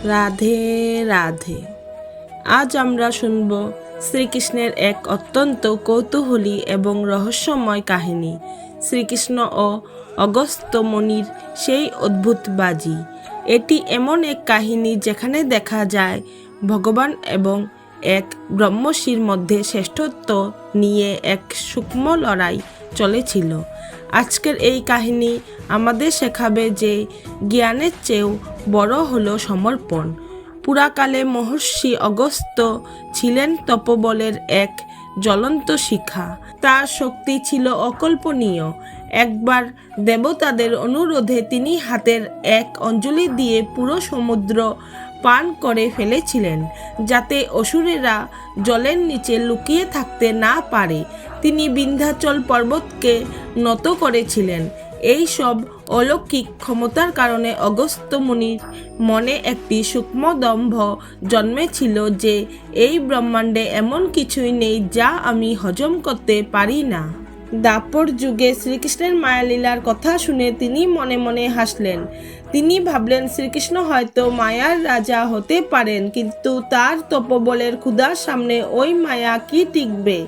রাধে রাধে। আজ আমরা শুনব শ্রীকৃষ্ণের এক অত্যন্ত কৌতূহলী এবং রহস্যময় কাহিনী, শ্রীকৃষ্ণ ও অগস্ত্য মুনির সেই অদ্ভুত বাজি। এটি এমন এক কাহিনী যেখানে দেখা যায় ভগবান এবং এক ব্রহ্মর্ষির মধ্যে শ্রেষ্ঠত্ব নিয়ে এক সূক্ষ্ম লড়াই চলেছিল। আজকের এই কাহিনী আমাদের শেখাবে যে জ্ঞানের চেয়েও বড় হলো সমর্পণ। পুরাকালে মহর্ষি অগস্ত্য ছিলেন তপোবলের এক জ্বলন্ত শিখা। তার শক্তি ছিল অকল্পনীয়। একবার দেবতাদের অনুরোধে তিনি হাতের এক অঞ্জলি দিয়ে পুরো সমুদ্র পান করে ফেলেছিলেন, যাতে অসুরেরা জলের নিচে লুকিয়ে থাকতে না পারে। তিনি বিন্ধ্যাচল পর্বতকে নত করেছিলেন। এই সব অলৌকিক ক্ষমতার কারণে অগস্ত্য মুনির মনে একটি সূক্ষ্ম দম্ভ জন্মেছিল যে এই ব্রহ্মাণ্ডে এমন কিছুই নেই যা আমি হজম করতে পারি না। দ্বাপর যুগে শ্রীকৃষ্ণের মায়ালীলার কথা শুনে তিনি মনে মনে হাসলেন। তিনি ভাবলেন শ্রীকৃষ্ণ হয়তো মায়ার রাজা হতে পারেন, কিন্তু তার তপোবলের ক্ষুধার সামনে ওই মায়া কি টিকবে।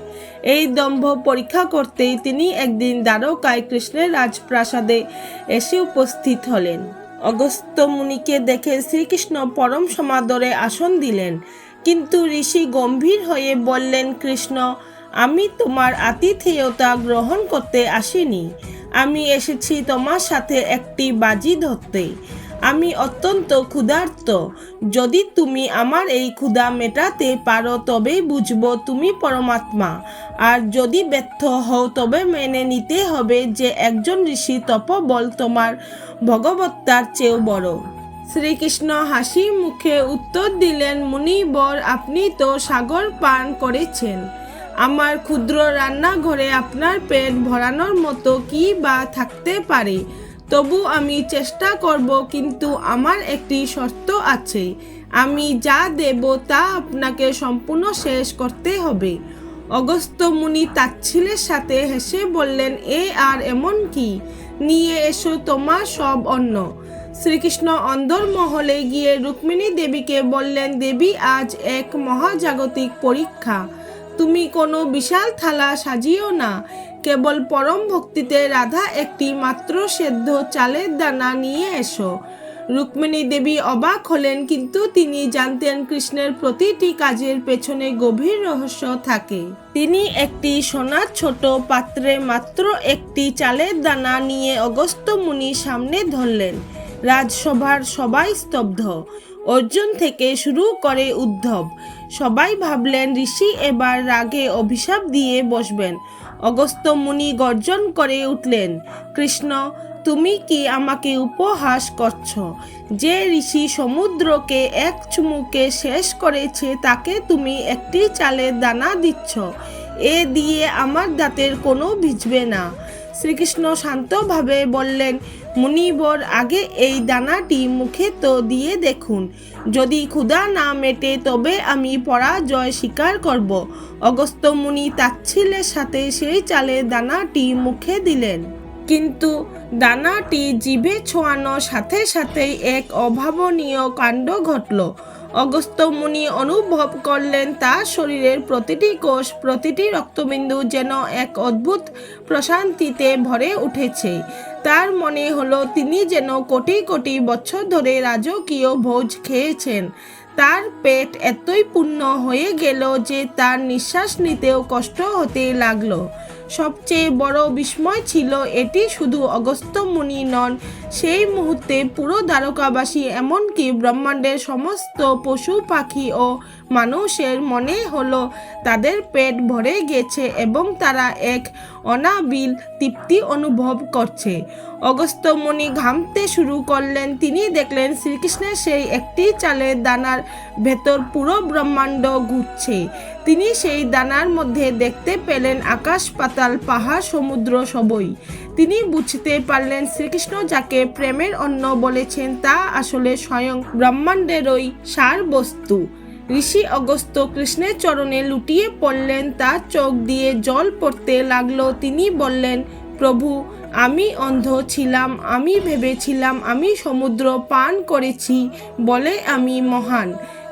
এই দম্ভ পরীক্ষা করতেই তিনি একদিন দ্বারকায় কৃষ্ণের রাজপ্রাসাদে এসে উপস্থিত হলেন। অগস্ত্য মুনিকে দেখে শ্রীকৃষ্ণ পরম সমাদরে আসন দিলেন, কিন্তু ঋষি গম্ভীর হয়ে বললেন, কৃষ্ণ, আমি তোমার আতিথেয়তা গ্রহণ করতে আসিনি। আমি এসেছি তোমার সাথে একটি বাজি ধরতে। আমি অত্যন্ত ক্ষুধার্ত। যদি তুমি আমার এই ক্ষুধা মেটাতে পারো তবেই বুঝবো তুমি পরমাত্মা, আর যদি ব্যর্থ হও তবে মেনে নিতে হবে যে একজন ঋষি তপোবল তোমার ভগবত্তার চেয়েও বড়। শ্রীকৃষ্ণ হাসি মুখে উত্তর দিলেন, মুনিবর, আপনি তো সাগর পান করেছেন। আমার ক্ষুদ্র রান্নাঘরে আপনার পেট ভরানোর মতো কি বা থাকতে পারে। তবু আমি চেষ্টা করব, কিন্তু আমার একটি শর্ত আছে। আমি যা দেব তা আপনাকে সম্পূর্ণ শেষ করতে হবে। অগস্ত্য মুনি তাচ্ছিল্যের সাথে হেসে বললেন, এ আর এমন কি? নিয়ে এসো তোমার সব অন্ন। শ্রীকৃষ্ণ অন্দরমহলে গিয়ে রুক্মিণী দেবীকে বললেন, দেবী, আজ এক মহাজাগতিক পরীক্ষা। তুমি কোনো বিশাল থালা সাজিও না। কেবল পরম ভক্তিতে রাধা একটি মাত্র সেদ্ধ চালের দানা নিয়ে এসো। রুক্মিণী দেবী অবাক হলেন, কিন্তু তিনি জানতেন কৃষ্ণের প্রতিটি কাজের পেছনে গভীর রহস্য থাকে। তিনি একটি সোনার ছোট পাত্রে মাত্র একটি চালের দানা নিয়ে অগস্ত্য মুনির সামনে ধরলেন। রাজসভার সবাই স্তব্ধ। অর্জুন থেকে শুরু করে উদ্ধব সবাই ভাবলেন ঋষি এবার রাগে অভিশাপ দিয়ে বসবেন। অগস্ত্য মুনি গর্জন করে উঠলেন, কৃষ্ণ, তুমি কি আমাকে উপহাস করছো? যে ঋষি সমুদ্রকে এক চুমুকে শেষ করেছে তাকে তুমি একটি চালের দানা দিচ্ছ। এ দিয়ে আমার দাঁতের কোনো ভিজবে না। শ্রীকৃষ্ণ শান্তভাবে বললেন, মুনিবর, আগে এই দানাটি মুখে তো দিয়ে দেখুন। যদি ক্ষুধা না মেটে তবে আমি পরাজয় স্বীকার করব। অগস্ত্য মুনি তাচ্ছিল্যের সাথে সেই চালের দানাটি মুখে দিলেন, কিন্তু দানাটি জিভে ছোঁয়ানোর সাথে সাথেই এক অভাবনীয় কাণ্ড ঘটল। অগস্ত্য মুনি অনুভব করলেন তার শরীরের প্রতিটি কোষ, প্রতিটি রক্তবিন্দু যেন এক অদ্ভুত প্রশান্তিতে ভরে উঠেছে। তার মনে হলো তিনি যেন কোটি কোটি বছর ধরে রাজকীয় ভোজ খেয়েছেন। তার পেট এতই পূর্ণ হয়ে গেল যে তার নিঃশ্বাস নিতেও কষ্ট হতে লাগলো। সবচেয়ে বড় বিস্ময় ছিল এটি শুধু অগস্ত্য মুনি নন, সেই মুহূর্তে পুরো দ্বারকাবাসী, এমনকি ব্রহ্মাণ্ডের সমস্ত পশু পাখি ও মানুষের মনে হলো তাদের পেট ভরে গেছে এবং তারা এক অনাবিল তৃপ্তি অনুভব করছে। অগস্ত্য মুনি ঘামতে শুরু করলেন। তিনি দেখলেন শ্রীকৃষ্ণের সেই একটি চালের দানার ভেতর পুরো ব্রহ্মাণ্ড ঘুরছে। তিনি সেই দানার মধ্যে দেখতে পেলেন আকাশ, পাতাল, পাহাড়, সমুদ্র সবই। তিনি বুঝতে পারলেন শ্রীকৃষ্ণ যাকে প্রেমের অন্ন বলেছেন তা আসলে স্বয়ং ব্রহ্মাণ্ডেরই সার বস্তু। ঋষি অগস্ত্য কৃষ্ণের চরণে লুটিয়ে পড়লেন। তার চোখ দিয়ে জল পড়তে লাগলো। তিনি বললেন, প্রভু, আমি অন্ধ ছিলাম, আমি ভেবেছিলাম আমি সমুদ্র পান করেছি বলে আমি মহান,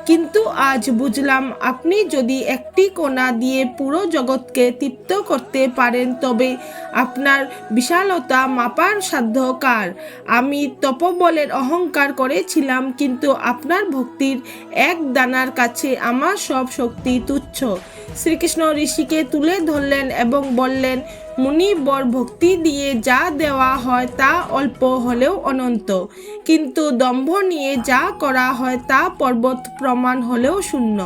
কিন্তু আজ বুঝলাম আপনি যদি একটি কণা দিয়ে পুরো জগৎকে তৃপ্ত করতে পারেন তবে আপনার বিশালতা মাপার সাধ্য কার? আমি তপবলের অহংকার করেছিলাম, কিন্তু আপনার ভক্তির এক দানার কাছে আমার সব শক্তি তুচ্ছ। শ্রীকৃষ্ণ ঋষিকে তুলে ধরলেন এবং বললেন, মুনিবর ভক্তি দিয়ে যা দেওয়া হয় তা অল্প হলেও অনন্ত, কিন্তু দম্ভ নিয়ে যা করা হয় তা পর্বত প্রমাণ হলেও শূন্য।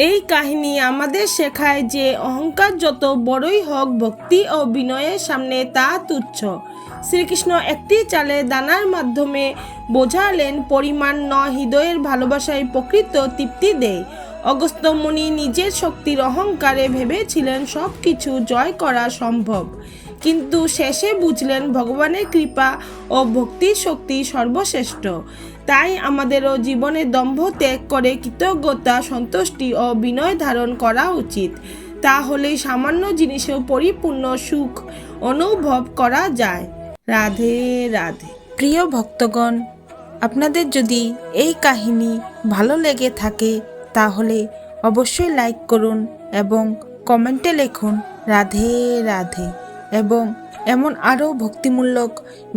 এই কাহিনী আমাদের শেখায় যে অহংকার যত বড়ই হোক, ভক্তি ও বিনয়ের সামনে তা তুচ্ছ। শ্রীকৃষ্ণ একটি চালের দানার মাধ্যমে বোঝালেন পরিমাণ নয়, হৃদয়ের ভালোবাসায় প্রকৃত তৃপ্তি দেয়। অগস্ত্য মুনি নিজের শক্তির অহংকারে ভেবেছিলেন সব কিছু জয় করা সম্ভব, কিন্তু শেষে বুঝলেন ভগবানের কৃপা ও ভক্তির শক্তি সর্বশ্রেষ্ঠ। তাই আমাদেরও জীবনে দম্ভ ত্যাগ করে কৃতজ্ঞতা, সন্তুষ্টি ও বিনয় ধারণ করা উচিত। তাহলেই সামান্য জিনিসেও পরিপূর্ণ সুখ অনুভব করা যায়। রাধে রাধে। প্রিয় ভক্তগণ, আপনাদের যদি এই কাহিনী ভালো লেগে থাকে তাহলে অবশ্যই লাইক করুন এবং কমেন্টে লিখুন রাধে রাধে। এবং এমন আরও ভক্তিমূলক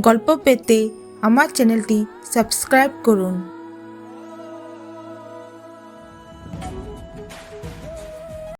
গল্প পেতে আমার চ্যানেলটি সাবস্ক্রাইব করুন।